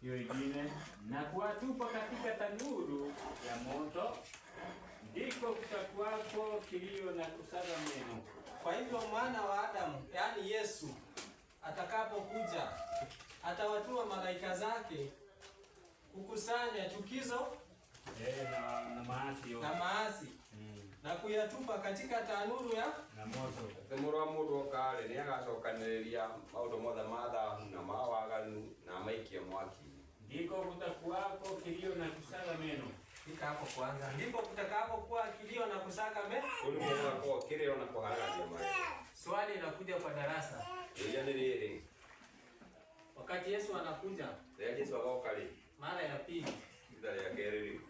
hiyo ingine, na kuwatupa katika tanuru ya moto, ndiko kutakuwako kilio na kusaga meno. Kwa hivyo mwana wa Adamu, yaani Yesu, atakapokuja atawatuma malaika zake kukusanya chukizo na maasi na kuyatupa katika tanuru ya moto. Thimura mundu okale ni agacokaniriria maundu mothe ma thahu na ma waganu na maikie mwaki. Ndiko kutakuwako kilio na kusaga meno. Fika hapo kwanza. Ndipo kutakapokuwa kilio na kusaga meno. Ulimwengu kwa kilio na kuharagania maji. Swali linakuja kwa darasa. Ile ni ile. Wakati Yesu anakuja, Yesu akokali mara ya pili, ndani ya gereri.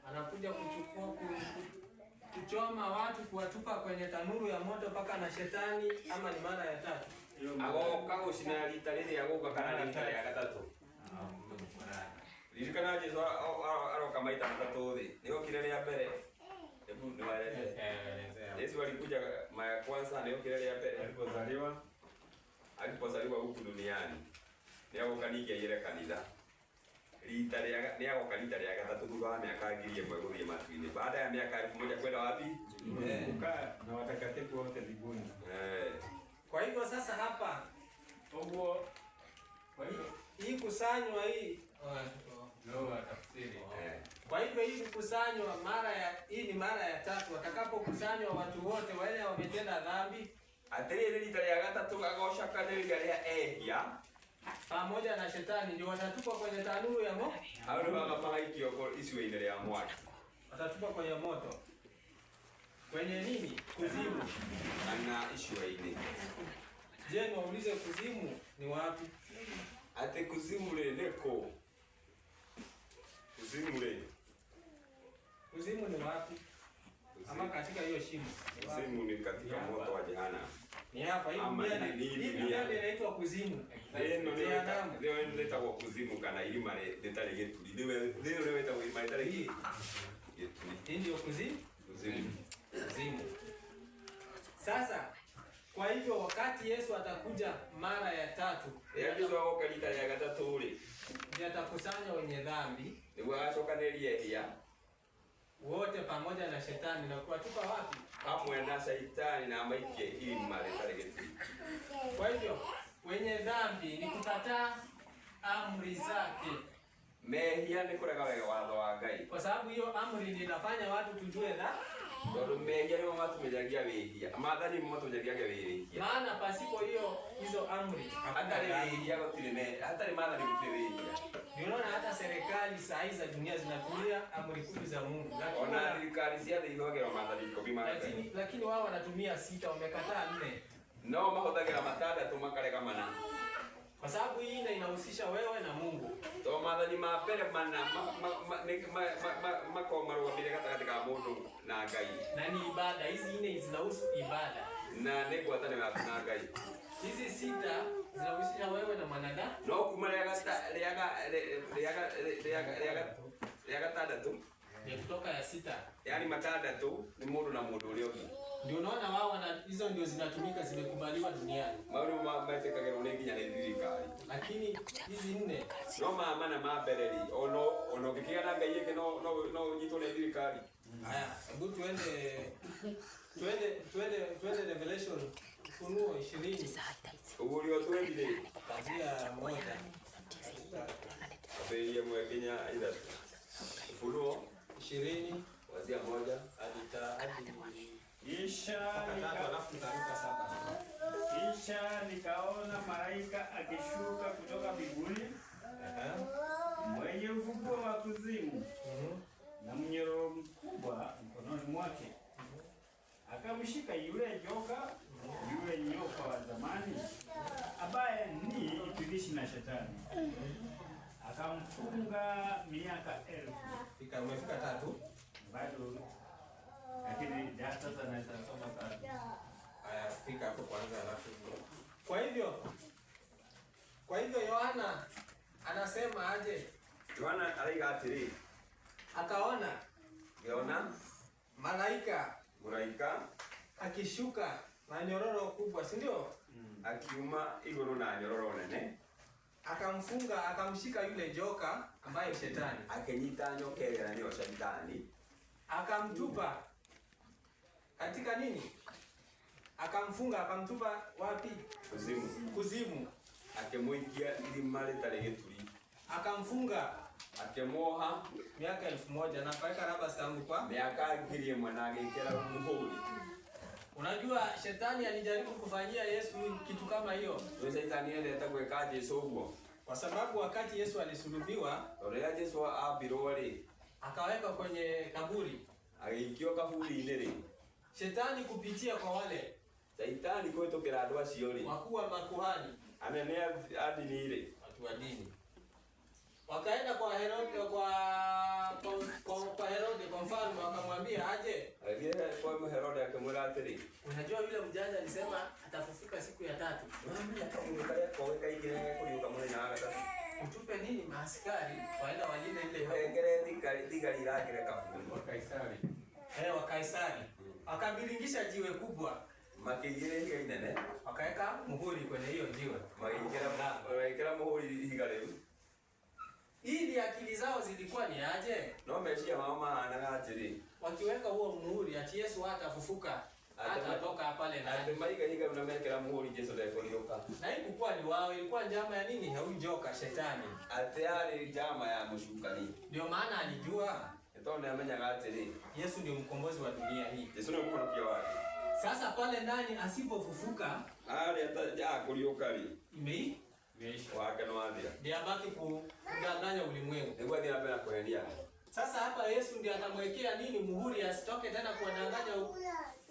Anakuja kuchoma watu, kuwatupa kwenye tanuru ya moto paka na shetani, ama ni mara ya tatu? Agoka ushina lita lile agoka kana lita ya gatatu. Lirikana Yesu aroka maita matatu thi. Ndio kilele ya mbere. Hebu niwaeleze. Yesu alikuja mara ya kwanza, ndio kilele ya mbere alipozaliwa huku duniani. Ndio kanikia ile kanisa. Rita rĩa nĩ agoka rita rĩa gatatu thutha wa mĩaka 1000 gũthiĩ matu-inĩ. Baada ya miaka 1000 kwenda wapi? Kukaa na watakatifu wote mbinguni. Kwa hivyo sasa hapa Ogo, kwa hiyo hii kusanywa hii tafsiri. Kwa hivyo hii kusanywa hii ni mara ya tatu, watakapokusanywa watu wote wale wametenda dhambi. Atĩrĩrĩ rita rĩa gatatu agoca kanĩrĩria rĩa ehia pamoja na shetani ndio watatupwa kwenye tanuru ya moto. Hao ndio magaikio kwa iciwe-inĩ rĩa mwaki. Watatupwa kwenye moto. Kwenye nini? Kuzimu. Ana iciwe-inĩ. Je, niwaulize kuzimu ni wapi? Ati kuzimu rĩ kũ? Kuzimu rĩ. Kuzimu ni wapi? Ama katika hiyo shimo. Kuzimu ni katika moto wa jehanamu. Ni hapa hii dunia inaitwa kuzimu. Ndio inaitwa kuzimu kana irima rĩtarĩ gĩturi. Ndio inaitwa irima rĩtarĩ gĩturi. Hii ndio kuzimu. Kuzimu. Sasa kwa hivyo wakati Yesu atakuja mara ya tatu, Yesu agoka rita rĩa gatatu rĩ, ndiye atakusanya wenye dhambi, nĩguo agacokanĩrĩria ehia wote pamoja na shetani na kuwatupa wapi? Hamwe na shaitani na maikie irima rĩtarĩ gĩturi. Kwa hivyo wenye dhambi ni kukataa amri zake. Mehia nĩ kũrega wega watho wa Ngai. Kwa sababu hiyo amri ndio inafanya watu tujue dhambi. Tondũ mehia nĩmo matũmenyagia wĩhia. Maathani nĩmo matũmenyagia wĩhia. Maana pasipo hizo amri hatarĩ wĩhia gũtirĩ hatarĩ maathani gũtirĩ wĩhia. Unaona hata serikali saa hizi za dunia zinatumia amri 10 za Mungu. Ona thirikari cia thĩ ihũthagĩra maathani 10 ma Ngai. Lakini wao wanatumia 6, wamekataa 4. No mahũthagĩra matandatũ makarega mana. Kwa sababu hii inahusisha wewe na Mungu. To maathani ma mbere mana makomarũgamire gatagatĩ ka mũndũ na Ngai. Na ni ibada, hizi 4 zinahusu ibada. Na nĩ ngwatanĩro yaku na Ngai. Hizi 6 zinahusisha wewe na mwanadamu. No kuma rĩa gatandatũ ni kutoka ya 6. Yaani matandatũ ni mũndũ na mũndũ ũrĩa ũngĩ. Ndio unaona wao hizo ndio zinatumika, zimekubaliwa duniani. Maũndũ maĩtĩkagĩrwo nĩ nginya nĩ thirikari. Lakini hizi 4 no mana ma mbere ri ono ngĩkĩgĩa na Ngai ĩngĩ no ũnyitwo nĩ thirikari. Haya, hebu twende Revelation Ufunuo 20. Ugurio twendire kuanzia 1. Bei mwe Kenya ila Ufunuo 20 kuanzia 1 hadi Kisha nikaona malaika akishuka kutoka mbinguni mwenye ufunguo wa kuzimu na mnyororo mkubwa mkononi mwake. Akamshika yule nyoka wa zamani ambaye ni Ibilisi na Shetani. Akamfunga miaka 1000. Umefika 3? Bado. Lakini sasa naweza soma sana. Haya, fika hapo kwanza alafu. Kwa hivyo Yohana anasema aje? Yohana aliga atiri. Akaona malaika akishuka na nyororo kubwa, si ndio? Akiuma iguru na nyororo nene. akamfunga, akamshika yule joka ambaye shetani. Akenyita nyokera ni shetani. Akamtupa katika nini? Akamfunga, akamtupa wapi? Kuzimu. Kuzimu. Akemuikia ilimale taregeturi. Akamfunga. Akemoha miaka 1000 na kaweka raba stamp kwa miaka girie mwanage ikera muhuri. Unajua shetani alijaribu kufanyia Yesu kitu kama hiyo. Wewe shetani analeta kuweka Yesu huko. Kwa sababu wakati Yesu alisulubiwa, Orea Yesu abirole akaweka kwenye kaburi. Agikio kaburi ile. Shetani kupitia kwa wale Shetani kwetu kiradwa siori. wakuu wa makuhani, Amenea hadi ni ile. watu wa dini. Wakaenda kwa Herode kwa Herode kwa mfalme wakamwambia aje. Kwa Herode akamwambia atiri. Unajua yule mjanja alisema atafufuka siku ya 3. Mwambie akamwambia kwa weka ingine kuliko mwana na hata. Utupe nini maaskari waenda walinde ile hapo. Ngere digari lake kafunga. Wa Kaisari. Wa Kaisari. Akabilingisha jiwe kubwa. Makijire hiyo inene. Wakaweka muhuri kwenye hiyo jiwe. Makijira muhuri higale. Ili akili zao zilikuwa ni aje? No meshia mama anangatiri. Wakiweka huo muhuri ati Yesu hatafufuka, hatatoka pale na Atemaiga higa unamekera muhuri Yesu ndio kolioka. na hii kulikuwa ni wao, ilikuwa njama ya nini? Ya ujoka shetani. Ateari jama ya mshukani. Ndio maana alijua Etone amenya ngatiri. Yesu ndio mkombozi wa dunia hii. Yesu ndio mkono kia wapi? Sasa pale ndani asipofufuka, hata kuliokali. Imeisha. Wake no adia. Ndio abaki kudanganya ulimwengu. Ndio ndio napenda kuendia. Sasa hapa Yesu ndiye atamwekea nini muhuri asitoke tena kuwadanganya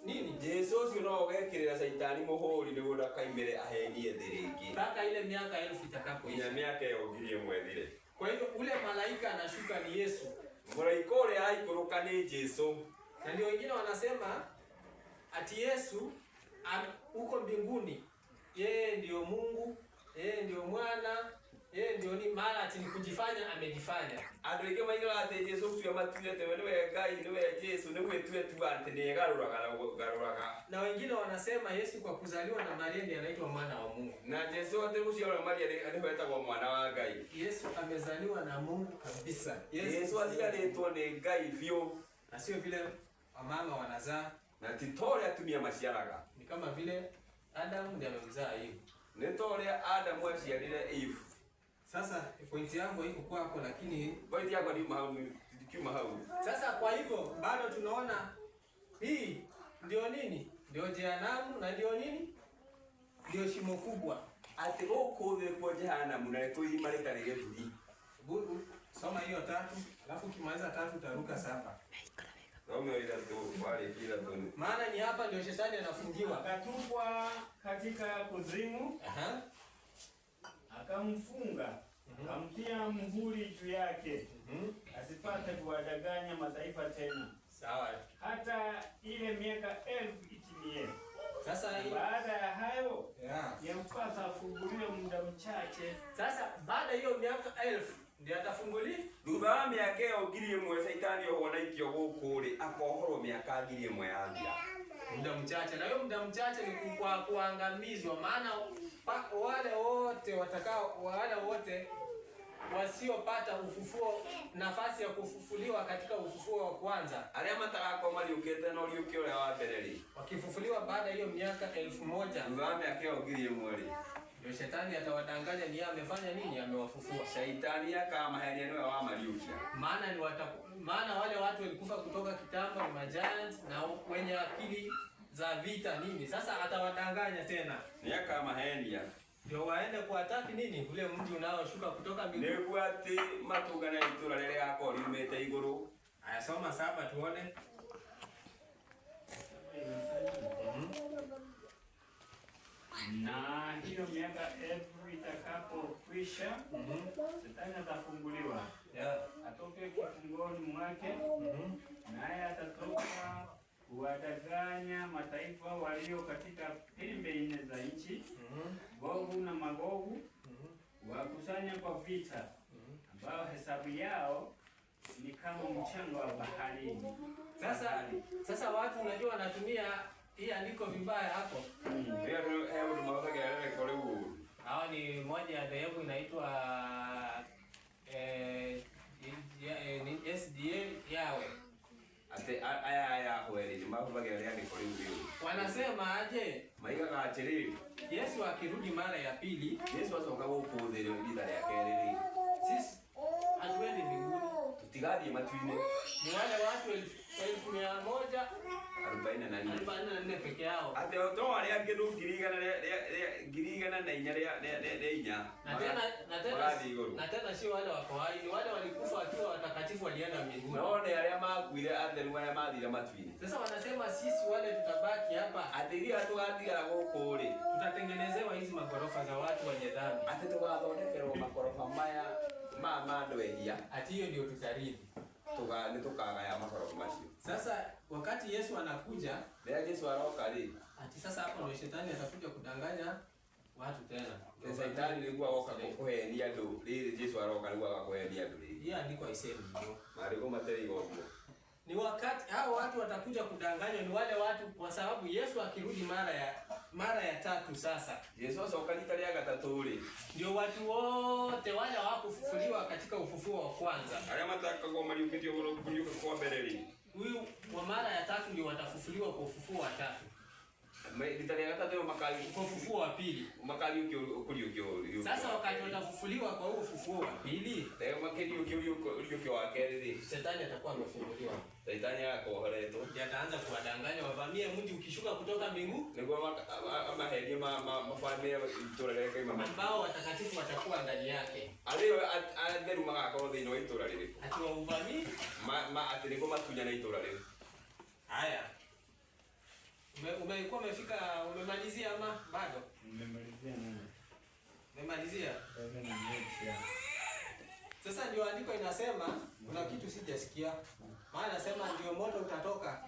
nini? Yesu sio no gekirira Shetani muhuri ndio ndakaimbere ahenie thiriki. Mpaka ile miaka 1000 itakapoisha. Ina miaka yo girie mwethire. Kwa hivyo ule malaika anashuka ni Yesu. Malaika ule haikuruka ni Yesu. Na ndio wengine wanasema ati Yesu huko mbinguni yeye ndio Mungu, yeye ndio Mwana, yeye ndio ni mara ati ni kujifanya amejifanya. Andrege mainga ate Yesu sio matire te wewe gai wewe Yesu ni wewe tu ante ni garura. Na wengine wanasema Yesu kwa kuzaliwa na Maria ndiye anaitwa mwana wa Mungu. Na Yesu ate usio Maria anaitwa kwa mwana wa gai. Yesu amezaliwa na Mungu kabisa. Yesu asialetwa ni gai vyo na sio vile wamama wanazaa. Na titore atumia maciaraga. Ni kama vile Adam ndiye amemzaa Eve. Nitore Adam asialile Eve. Sasa pointi yangu iko kwako, lakini pointi yako ni mahau. Sasa kwa hivyo bado tunaona hii ndio nini? Ndio jehanamu na ndio nini? Ndio shimo kubwa. Ati huko kwa jehanamu na kuimali tarehe tuli. Soma hiyo 3, alafu ukimaliza 3 utaruka 7. Soma ile tu pale kila tu. Maana ni hapa ndio shetani anafungiwa. Akatupwa katika kuzimu. Akamfunga. Akamtia muhuri juu yake. Asipate kuwadanganya mataifa tena. Sawa. Hata ile miaka 1000 itimie. Sasa baada ya hayo yampasa afunguliwe muda mchache. Sasa baada hiyo miaka 1000 ndio atafunguliwa. Thutha miaka yo girie mwe Shetani ohona ikio gukuri akohoro miaka girie mwe ambia. Muda mchache, na hiyo muda mchache ni kwa kuangamizwa, maana wale wote wasiopata ufufuo, nafasi ya kufufuliwa katika ufufuo wa kwanza, aria matarako mariukete no riukio ya wabereri wakifufuliwa baada hiyo miaka 1000 thutha miaka yo girie mwe ndio shetani atawadanganya ni amefanya nini, amewafufua. Shetani akamahenia niwe wa mariukia, maana wale watu walikufa kutoka kitambo ni giants na wenye akili za vita nini. Sasa atawadanganya tena ni akamahenia ndio waende kuataki nini ule mji unaoshuka kutoka mbinguni. Niguo ati matugana itura rere yako rimete iguru. Aya, soma 7 tuone. Na hiyo miaka 1000 itakapokwisha, Shetani atafunguliwa. Atoke kifungoni mwake, naye atatoka kuwadanganya mataifa walio katika pembe 4 za nchi, Gogu na Magogu, wakusanya kwa vita, ambao hesabu yao ni kama mchanga wa baharini. Sasa watu unajua wanatumia hii andiko vibaya hapo. Ndio hebu mwaga gari kole huu. Hao ni moja ya dhehebu inaitwa Wanasema aje? Maiga gachiri. Yesu akirudi mara ya pili, Yesu asoka gukudhira ritha rĩa kerĩ. Sisi hatuendi mbinguni. Tutigathiĩ matu-inĩ. Ni wale watu 1144 peke yao. Ate to arĩa angĩ nũ ngiri igana na inya rĩa inya. Na tena sio wale wa kawaida, wale walikufa wakiwa watakatifu walienda mbinguni. No ni arĩa makuire atheru arĩa mathire matu-inĩ. Sasa wanasema sisi wale tutabaki hapa. Atĩria tũgatigara gũkũ rĩ. Tutatengenezewa hizi magorofa za watu wenye dhambi. Ati tũgathondekerwo makorofa maya ma andũ ehia. Ati hiyo ndio tutarithi. Nĩ tũkagaya makorofa macio. Sasa wakati Yesu anakuja, Yesu aroka rĩ. ati sasa hapo ndio shetani atakuja kudanganya watu tena. Shetani nĩguo agoka kũhenia andũ. Rĩrĩ Yesu aroka nĩguo agakũhenia andũ rĩrĩ. Hiyo andiko haisemi hivyo. Maandĩko matariga ũguo. Ni wakati hao watu watakuja kudanganywa, ni wale watu, kwa sababu Yesu akirudi mara ya tatu sasa. Yesu acoka rita rĩa gatatũ rĩ. Ndio watu wote wale hawakufufuliwa katika ufufuo wa kwanza. Arĩa matakagwo mariũkĩtio kũriũka kwa mbere rĩ. Huyu wa mara ya tatu ndio watafufuliwa kwa ufufuo wa tatu. Rita rĩa gatatũ makariũkio kwa ufufuo wa pili. Makariũkio kũriũkio. Sasa wakati watafufuliwa kwa huo ufufuo wa pili, makariũkio wa kerĩ rĩ. Shetani atakuwa amefunguliwa. Shetani agakohoretwo. Ataanza kuwadanganya wavamie mji ukishuka kutoka mbingu. Nĩguo amahenie mafamie itũra rĩrĩa kaima. Ambao watakatifu watakuwa ndani yake. Arĩo atheru magakorwo thĩinĩ wa itũra rĩrĩ. Ati wauvamie. Atĩ nĩguo matunyane itũra rĩu. Haya. Umekuwa umefika, umemalizia ama bado? Nimemalizia nini? Umemalizia? Sasa ndio andiko inasema, kuna kitu sijasikia. Maana nasema ndio moto utatoka.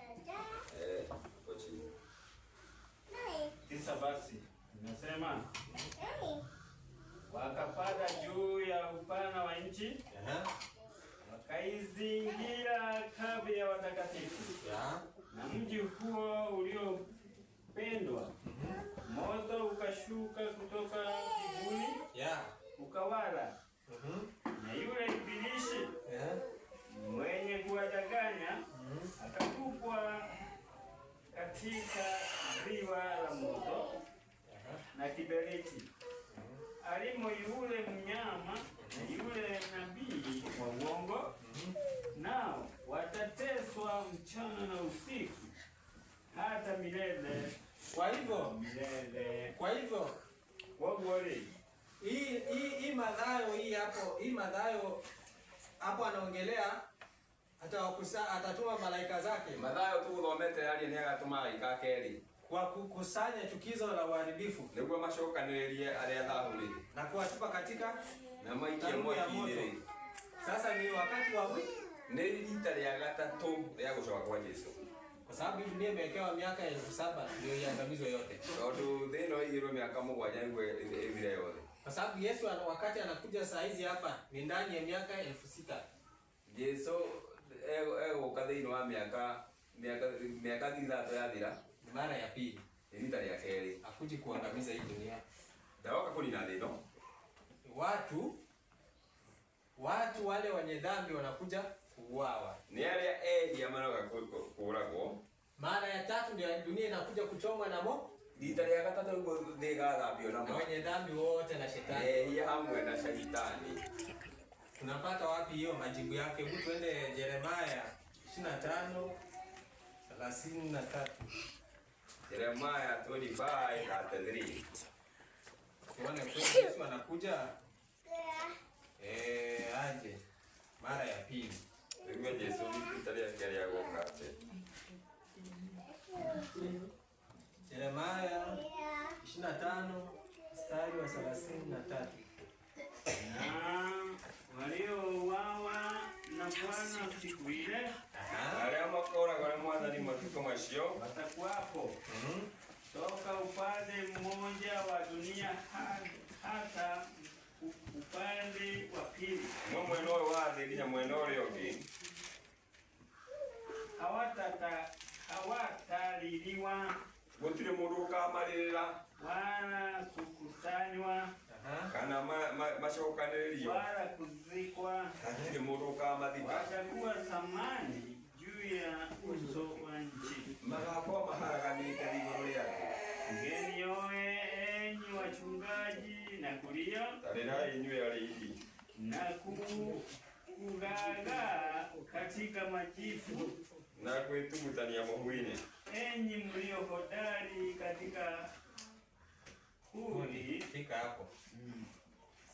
Kochi. Tisa basi. Nasema wakapanda juu ya upana wa nchi. Wakaizingira kambi ya watakatifu. Na mji huo uliopendwa. Moto ukashuka kutoka mbinguni. Ukawala. Na yule ibilisi mwenye kuwadanganya akatupwa katika ziwa la moto na kiberiti. Alimo yule mnyama na yule nabii wa uongo, nao watateswa mchana na usiku hata milele. Kwa hivyo milele. Kwa hivyo wagwari hii Mathayo hapo anaongelea atatuma malaika zake. Mathayo tu thomete yari ni agatuma malaika keri kwa kukusanya chukizo la uharibifu. Nĩguo macokanĩrĩrie arĩa thahũrĩ na kuwatupa katika na maikie mwaki-inĩ. Sasa ni wakati wa wiki. Nĩ rita rĩa gatatũ rĩa gũcoka kwa Yesu. Kwa sababu dunia imewekewa miaka 7,000 ndio iangamizwe yote. Tondũ thĩ ĩno ĩigĩrwo mĩaka 7 nĩguo ĩthire yothe. Kwa sababu Yesu wakati anakuja saa hizi hapa ni ndani ya miaka 6,000. Yesu egũka thĩinĩ wa mĩaka 3,000 yathira. Mara ya pili. Rita rĩa kerĩ. Akuji kuangamiza hii dunia. Ndaroka kũnina thĩ ĩno. Watu wale wenye dhambi wanakuja kuuawa. Ni arĩa ehia maroga kũragwo. Mara ya tatu ndio dunia inakuja kuchomwa na moto. Rita rĩa gatatũ nĩguo thĩ ĩgathambio na moto. Wenye dhambi wote na shetani. Ehia hamwe na shetani. Tunapata wapi hiyo majibu yake? Hebu twende Yeremia 25:33. Yeremia 25:33. Tuone kwa Yesu anakuja. Aje mara ya pili. Ndio Yesu nitalia gari ya gokate. Yeremia 25:33. Waliouawa na Bwana siku ile, arĩa makoragwo na Mwathani matukũ macio watakuwapo toka upande mmoja wa dunia hata upande wa pili. No mwena ũyũ wa thĩ nginya mwena ũrĩa ũngĩ. Hawataliliwa, gũtirĩ mũndũ ũkamarĩrĩra wala kukusanywa, kana macokanĩrĩrio, wala kuzikwa, hatirĩ mũndũ ũkamathika. watakuwa samani juu juu ya uso wa nchi. Magakwa maharaganĩte igũrũ rĩake. Ngeni yoe enyi wachungaji na kulia. Tarĩrai inyuĩ arĩithi. Na kugagaa katika majifu. Na kwĩtumutania mũhu-inĩ. Enyi mlio hodari katika kuli. Fika hapo.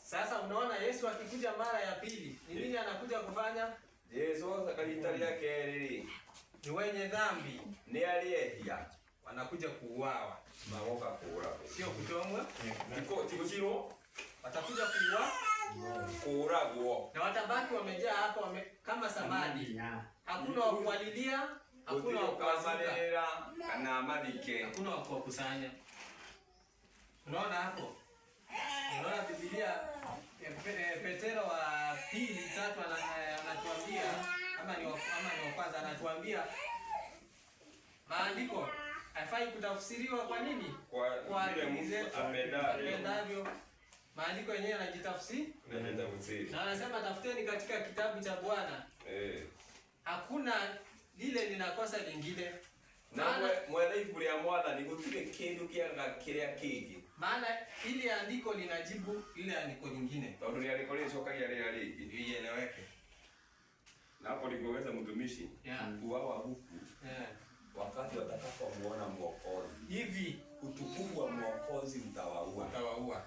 Sasa unaona Yesu akikuja mara ya pili, ni nini anakuja kufanya? Yesu rita rĩa kerĩ Ni wenye dhambi, nĩ arĩehia wanakuja kuuawa. magoka kũũragwo. Sio kuchomwa, Ti gũcinwo, watakuja kuuawa. kũũragwo. Na watabaki wamejaa hapo kama samadi. Hakuna wa kuwalilia, hakuna wa kuwazika, kana mathike. hakuna wa kuwakusanya. Unaona hapo? Unaona Biblia Petero wa 2:3 anatuambia ama ni wa kwanza anatuambia maandiko haifai kutafsiriwa kwa nini? Kwa vile Mungu apendavyo. Maandiko yenyewe yanajitafsiri. Na anasema tafuteni katika kitabu cha Bwana. Hakuna lile linakosa lingine. Na mwele ibuku rĩa Mwathani gũtirĩ kĩndũ kĩrĩa kĩngĩ. Maana ile andiko linajibu ile andiko lingine. Tondũ nĩ andiko rĩcokagia rĩrĩa rĩngĩ. Ieleweke. Na hapo ningeweza mtumishi kuuawa huku wakati watakapomuona Mwokozi. Hivi Utukufu wa Mwokozi utawaua.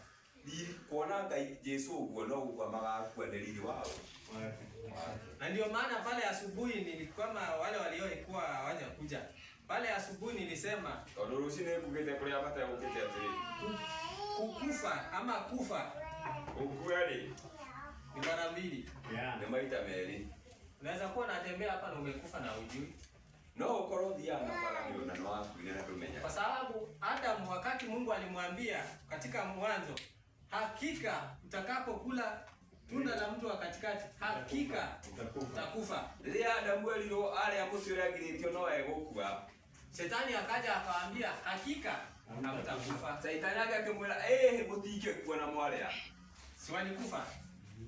Kuona Yesu uguo no ugwa magakua ndelili wao. Na ndio maana pale asubuhi nilikuwa wale waliokuwa hawajakuja. Pale asubuhi nilisema Rucini kugete kuria bata ukete atiri. Kukufa ama kufa. Ukweli. Ni mara mbili. Ni maita meri. Unaweza kuwa unatembea hapa na umekufa na hujui. No ukoro thiana para ni una waku na tumenya. Kwa sababu Adam wakati Mungu alimwambia katika mwanzo, hakika utakapokula tunda la mtu wa katikati, hakika utakufa. Rĩrĩa Adamu erirwo arĩa mũtĩ ũrĩa agirĩtio no egũkua. Shetani akaja akawaambia hakika hamtakufa. Shetani akimwĩra mũtingĩkua na mwarĩa. Si walikufa?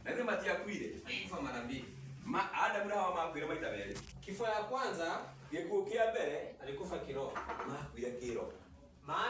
Na nĩ matiakuire. Walikufa mara mbili. Adamu na Hawa makuire maita merĩ. Kifo ya kwanza Gĩkuũ kĩa mbere alikufa kiroho. Makuire kĩroho. Maana